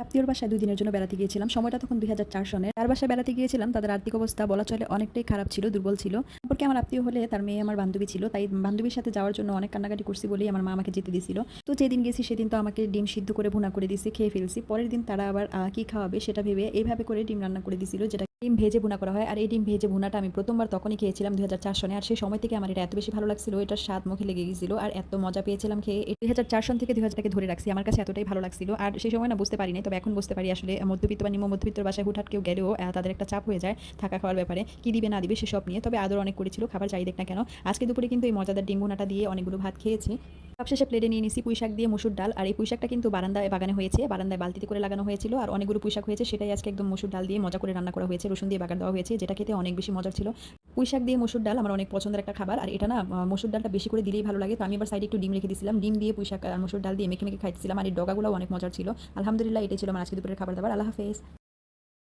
আত্মীয়র বাসায় ২ দিনের জন্য বেড়াতে গিয়েছিলাম। সময়টা তখন ২০০৪ সনের। যার বাসায় বেড়াতে গিয়েছিলাম তাদের আর্থিক অবস্থা বলা চলে অনেকটাই খারাপ ছিল, দুর্বল ছিল। সম্পর্কে আমার আত্মীয় হলে তার মেয়ে আমার বান্ধবী ছিল। তাই বান্ধবীর সাথে যাওয়ার জন্য অনেক কান্নাকাটি করছি বলেই আমার মা আমাকে যেতে দিছিল। তো যেদিন গেছি সেদিন তো আমাকে ডিম সিদ্ধ করে ভুনা করে দিছে, খেয়ে ফেলছি। পরের দিন তারা আবার কি খাওয়াবে সেটা ভেবে এইভাবে করে ডিম রান্না করে দিছিল, যেটা ডিম ভেজে ভুনা করা হয়। আর এই ডিম ভেজে ভুনাটা আমি ১ম বার তখনই খেয়েছিলাম ২০০৪ সনে। আর সেই সময় থেকে আমার এটা এত বেশি ভালো লাগছিল, এটার স্বাদ মুখে লেগে গেছিল আর এত মজা পেয়েছিলাম খেয়ে। ২০০৪ সন থেকে ২০০০ টাকে ধরে রাখছি। আমার কাছে এতটাই ভালো লাগছিল। আর সেই সময় না বুঝতে পারি নাই। তবে এখন বুঝতে পারি আসলে মধ্যবিত্ত বা নিম্ন মধ্যবিত্তর বাসায় হুটহাট কেউ গেলেও তাদের একটা চাপ হয়ে যায় থাকা খাওয়ার ব্যাপারে। কি দিবে না দিবে সেসব নিয়ে। তবে আদর অনেক করেছিল, খাবার যাই দেখ না কেন। আজকে দুপুরে কিন্তু এই মজাদার ডিম ভুনাটা দিয়ে অনেকগুলো ভাত খেয়েছি। সবশেষে প্লেটে নিয়ে নিছি পুঁইশাক দিয়ে মসুর ডাল। আর এই পুঁইশাকটা কিন্তু বারান্দায় বাগানে হয়েছে। বারান্দায় বালতিতে করে লাগানো হয়েছিল। আর অনেকগুলো পুঁইশাক হয়েছে, সেটাই আজকে একদম মসুর ডাল দিয়ে মজা করে রান্না করা হয়েছে। রসুন দিয়ে বাগার দেওয়া হয়েছে, যেটা খেতে অনেক বেশি মজার ছিল। পুঁইশাক দিয়ে মসুর ডাল আমার অনেক পছন্দের একটা খাবার। আর এটা না মসুর ডালটা বেশি করে দিলেই ভালো লাগে। তো আমি আবার সাইডে একটু ডিম রেখে দিয়েছিলাম। ডিম দিয়ে পুঁইশাক আর মসুর ডাল দিয়ে মেখে মেখে খাইতেছিলাম। আর এই ডগাগুলোও অনেক মজার ছিল। আলহামদুলিল্লাহ, এটাই ছিল আমার আজকে দুপুরের খাবার দাবার। আল্লাহ হাফেজ।